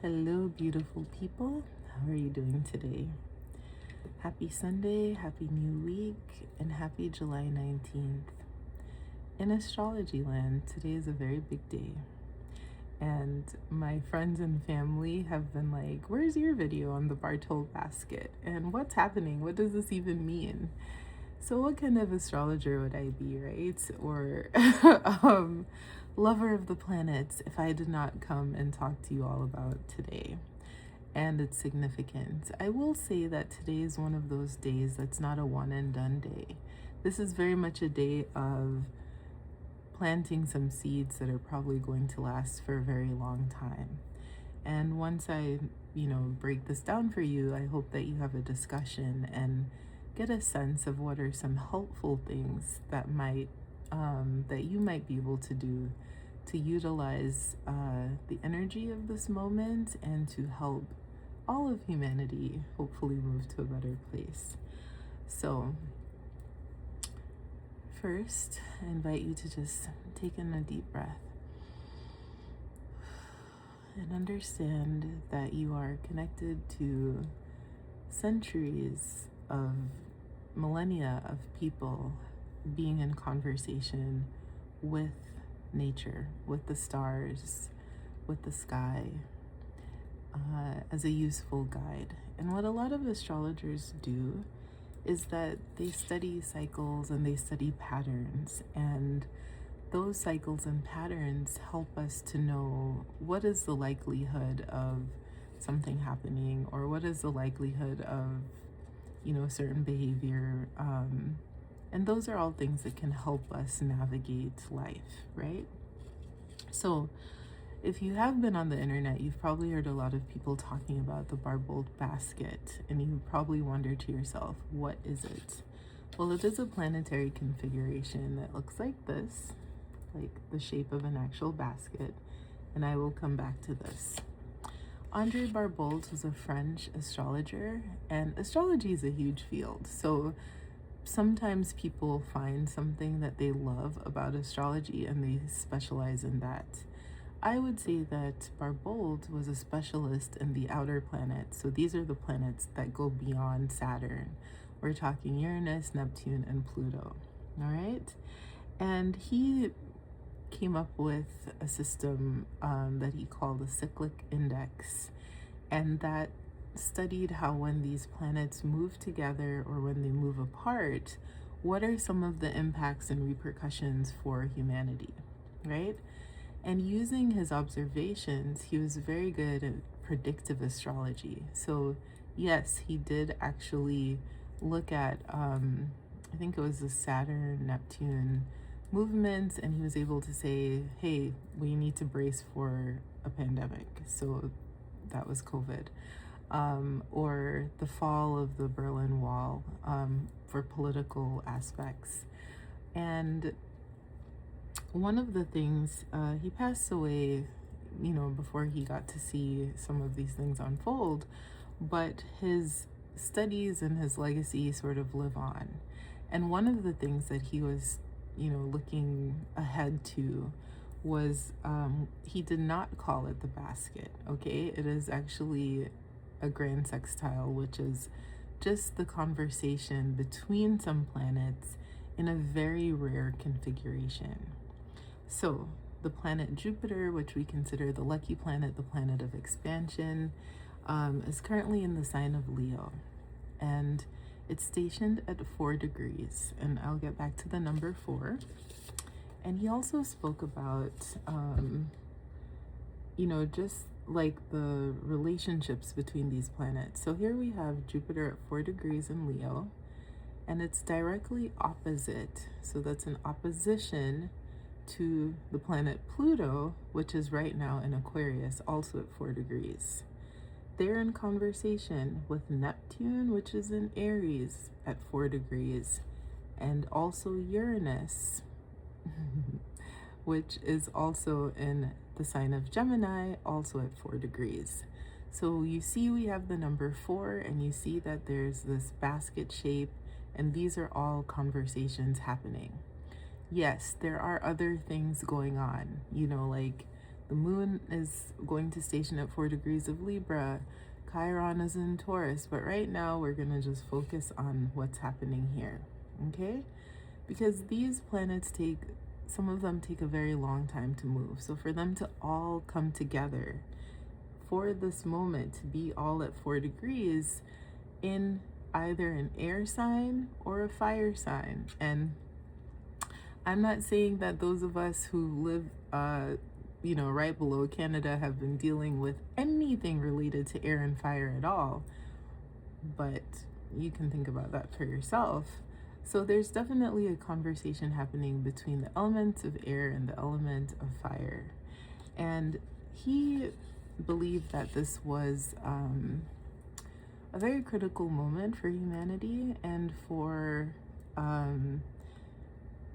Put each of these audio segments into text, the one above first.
Hello, beautiful people. How are you doing today? Happy Sunday, happy new week, and happy July 19th. In astrology land, today is a very big day. And my friends and family have been like, where's your video on the Barbault Basket? And what's happening? What does this even mean? So what kind of astrologer would I be, right? Or lover of the planets if I did not come and talk to you all about today and its significance? I will say that today is one of those days that's not a one and done day. This is very much a day of planting some seeds that are probably going to last for a very long time. And once I, break this down for you, I hope that you have a discussion and get a sense of what are some helpful things that you might be able to do to utilize the energy of this moment and to help all of humanity hopefully move to a better place. So first, I invite you to just take in a deep breath and understand that you are connected to centuries of millennia of people being in conversation with nature, with the stars, with the sky, as a useful guide. And what a lot of astrologers do is that they study cycles and they study patterns, and those cycles and patterns help us to know what is the likelihood of something happening, or what is the likelihood of certain behavior, and those are all things that can help us navigate life, right? So if you have been on the internet, you've probably heard a lot of people talking about the Barbault Basket, and you probably wonder to yourself, what is it? Well, it is a planetary configuration that looks like this, like the shape of an actual basket, and I will come back to this. André Barbault was a French astrologer, and astrology is a huge field. So sometimes people find something that they love about astrology and they specialize in that. I would say that Barbault was a specialist in the outer planets. So these are the planets that go beyond Saturn. We're talking Uranus, Neptune, and Pluto. All right? And he came up with a system that he called the cyclic index, and that studied how when these planets move together or when they move apart, what are some of the impacts and repercussions for humanity, right? And using his observations, he was very good at predictive astrology. So yes, he did actually look at I think it was the Saturn Neptune movements, and he was able to say, hey, we need to brace for a pandemic. So that was COVID, or the fall of the Berlin Wall, for political aspects. And one of the things, he passed away, before he got to see some of these things unfold, but his studies and his legacy sort of live on. And one of the things that he was looking ahead to was, he did not call it the basket, okay? It is actually a grand sextile, which is just the conversation between some planets in a very rare configuration. So the planet Jupiter, which we consider the lucky planet, the planet of expansion, is currently in the sign of Leo, and it's stationed at 4 degrees, and I'll get back to the number 4. And he also spoke about, just like the relationships between these planets. So here we have Jupiter at 4 degrees in Leo, and it's directly opposite. So that's an opposition to the planet Pluto, which is right now in Aquarius, also at 4 degrees. They're in conversation with Neptune, which is in Aries at 4 degrees, and also Uranus, which is also in the sign of Gemini, also at 4 degrees. So you see we have the number 4, and you see that there's this basket shape, and these are all conversations happening. Yes, there are other things going on, like The moon is going to station at 4 degrees of Libra. Chiron is in Taurus. But right now, we're going to just focus on what's happening here. Okay? Because these planets some of them take a very long time to move. So for them to all come together, for this moment to be all at 4 degrees in either an air sign or a fire sign. And I'm not saying that those of us who live, right below Canada have been dealing with anything related to air and fire at all, but you can think about that for yourself. So there's definitely a conversation happening between the element of air and the element of fire. And he believed that this was a very critical moment for humanity and for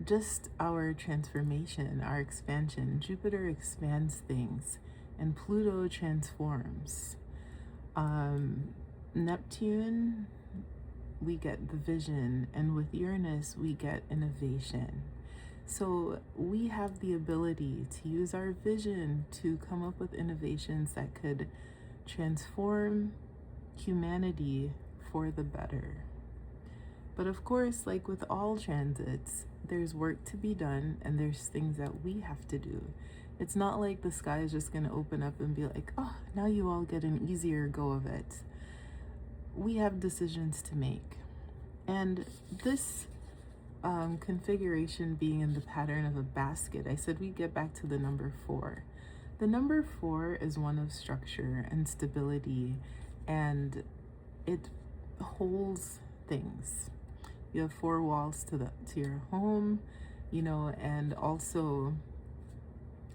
just our transformation, our expansion. Jupiter expands things and Pluto transforms. Neptune, we get the vision, and with Uranus, we get innovation. So we have the ability to use our vision to come up with innovations that could transform humanity for the better. But of course, like with all transits, there's work to be done and there's things that we have to do. It's not like the sky is just going to open up and be like, oh, now you all get an easier go of it. We have decisions to make. And this configuration being in the pattern of a basket, I said we get back to the number 4. The number 4 is one of structure and stability, and it holds things. You have 4 walls to your home, and also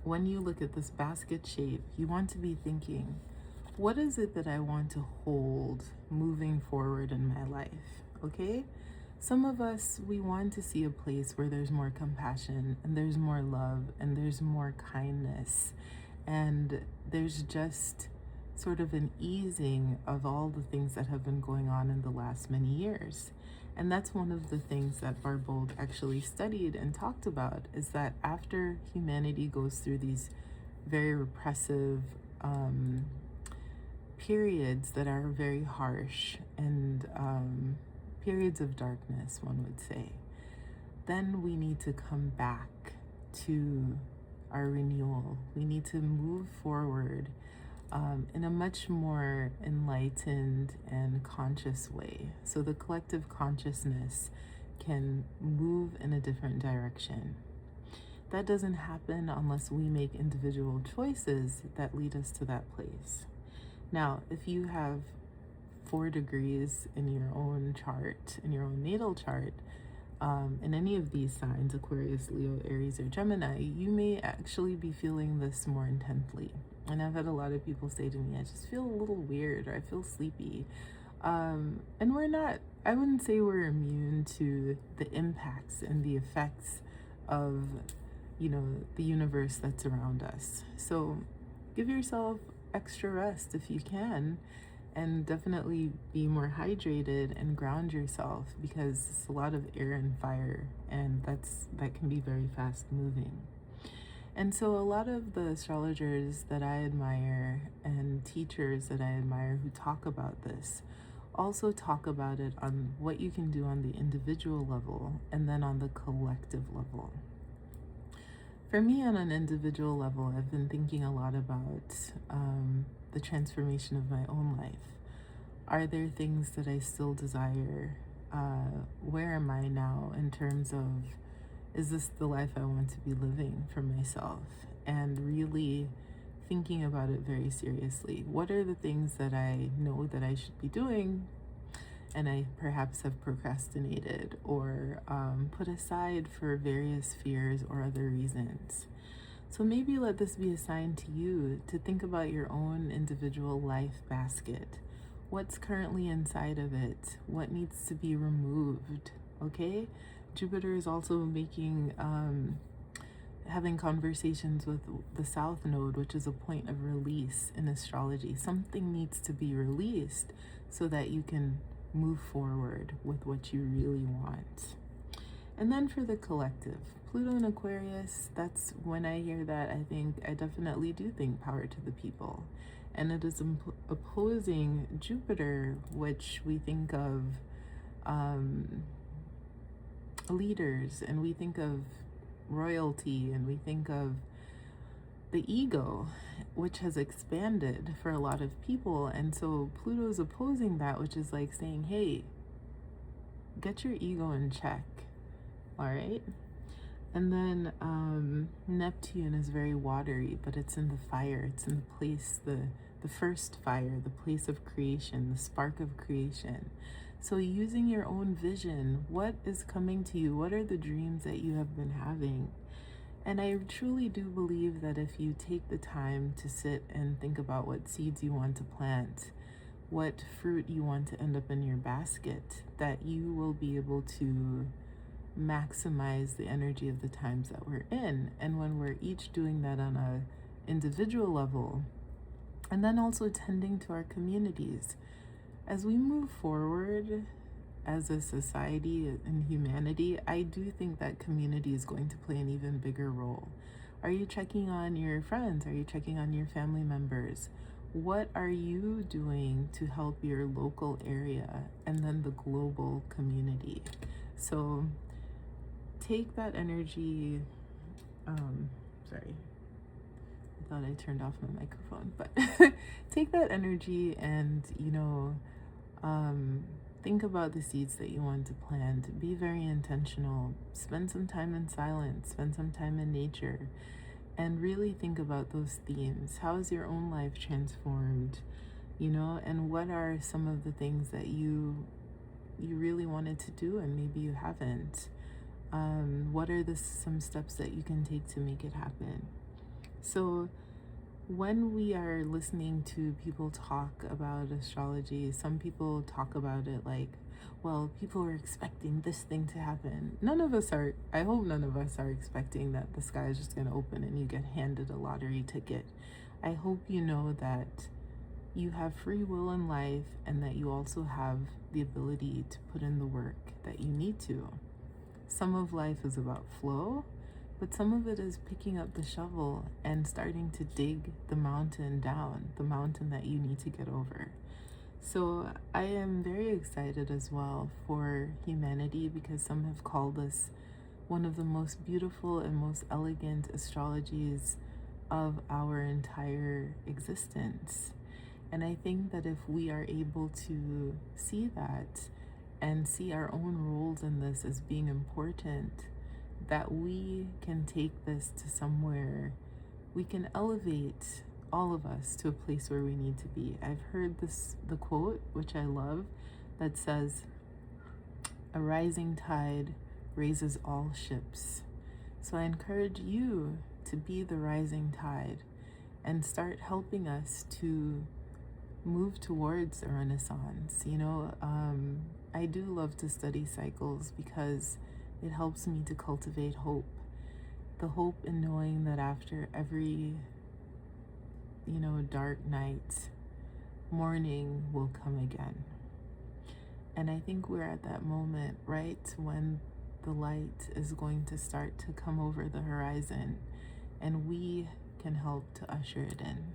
when you look at this basket shape, you want to be thinking, what is it that I want to hold moving forward in my life? Okay? Some of us, we want to see a place where there's more compassion and there's more love and there's more kindness, and there's just sort of an easing of all the things that have been going on in the last many years. And that's one of the things that Barbault actually studied and talked about, is that after humanity goes through these very repressive periods that are very harsh and periods of darkness, one would say, then we need to come back to our renewal. We need to move forward in a much more enlightened and conscious way. So the collective consciousness can move in a different direction. That doesn't happen unless we make individual choices that lead us to that place. Now, if you have 4 degrees in your own chart, in your own natal chart, in any of these signs, Aquarius, Leo, Aries, or Gemini, you may actually be feeling this more intensely. And I've had a lot of people say to me, I just feel a little weird, or I feel sleepy. And we're not, I wouldn't say we're immune to the impacts and the effects of, the universe that's around us. So give yourself extra rest if you can, and definitely be more hydrated and ground yourself, because it's a lot of air and fire, and that can be very fast moving. And so a lot of the astrologers that I admire and teachers that I admire who talk about this also talk about it on what you can do on the individual level and then on the collective level. For me, on an individual level, I've been thinking a lot about the transformation of my own life. Are there things that I still desire? Where am I now in terms of, is this the life I want to be living for myself? And really thinking about it very seriously. What are the things that I know that I should be doing and I perhaps have procrastinated or put aside for various fears or other reasons? So maybe let this be a sign to you to think about your own individual life basket. What's currently inside of it? What needs to be removed? Okay? Jupiter is also having conversations with the South Node, which is a point of release in astrology. Something needs to be released so that you can move forward with what you really want. And then for the collective, Pluto in Aquarius, that's when I hear that, I definitely do think power to the people. And it is opposing Jupiter, which we think of leaders, and we think of royalty, and we think of the ego, which has expanded for a lot of people. And so Pluto's opposing that, which is like saying, hey, get your ego in check. All right. And then Neptune is very watery, but it's in the fire. It's in the place, the first fire, the place of creation, the spark of creation. So using your own vision, what is coming to you? What are the dreams that you have been having? And I truly do believe that if you take the time to sit and think about what seeds you want to plant, what fruit you want to end up in your basket, that you will be able to maximize the energy of the times that we're in. And when we're each doing that on a individual level, and then also tending to our communities, as we move forward as a society and humanity, I do think that community is going to play an even bigger role. Are you checking on your friends? Are you checking on your family members? What are you doing to help your local area and then the global community? So take that energy. Sorry, I thought I turned off my microphone, but take that energy and, think about the seeds that you want to plant. Be very intentional. Spend some time in silence, spend some time in nature, and really think about those themes. How is your own life transformed? And what are some of the things that you really wanted to do and maybe you haven't? What are some steps that you can take to make it happen? So when we are listening to people talk about astrology, some people talk about it like, well, people are expecting this thing to happen. I hope none of us are expecting that the sky is just going to open and you get handed a lottery ticket. I hope you know that you have free will in life and that you also have the ability to put in the work that you need to. Some of life is about flow, but some of it is picking up the shovel and starting to dig the mountain down, the mountain that you need to get over. So I am very excited as well for humanity, because some have called this one of the most beautiful and most elegant astrologies of our entire existence. And I think that if we are able to see that and see our own roles in this as being important, that we can take this to somewhere we can elevate all of us to a place where we need to be. I've heard the quote, which I love, that says, "A rising tide raises all ships." So I encourage you to be the rising tide and start helping us to move towards a renaissance. I do love to study cycles because it helps me to cultivate hope. The hope in knowing that after every, dark night, morning will come again. And I think we're at that moment, right, when the light is going to start to come over the horizon, and we can help to usher it in.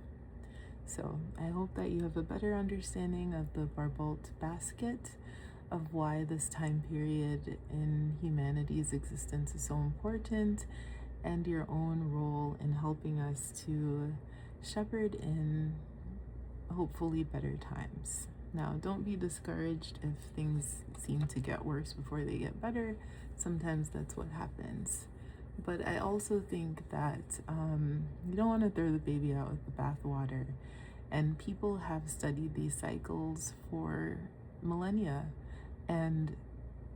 So I hope that you have a better understanding of the Barbault Basket, of why this time period in humanity's existence is so important, and your own role in helping us to shepherd in hopefully better times. Now, don't be discouraged if things seem to get worse before they get better. Sometimes that's what happens. But I also think that you don't want to throw the baby out with the bathwater. And people have studied these cycles for millennia, and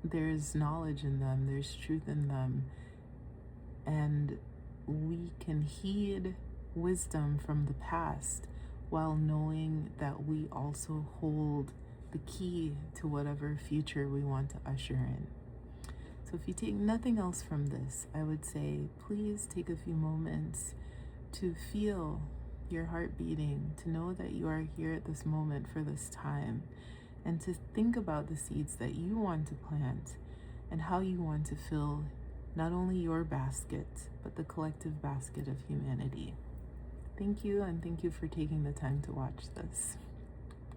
there's knowledge in them, there's truth in them, and we can heed wisdom from the past while knowing that we also hold the key to whatever future we want to usher in. So if you take nothing else from this, I would say please take a few moments to feel your heart beating, to know that you are here at this moment for this time, and to think about the seeds that you want to plant and how you want to fill not only your basket, but the collective basket of humanity. Thank you, and thank you for taking the time to watch this.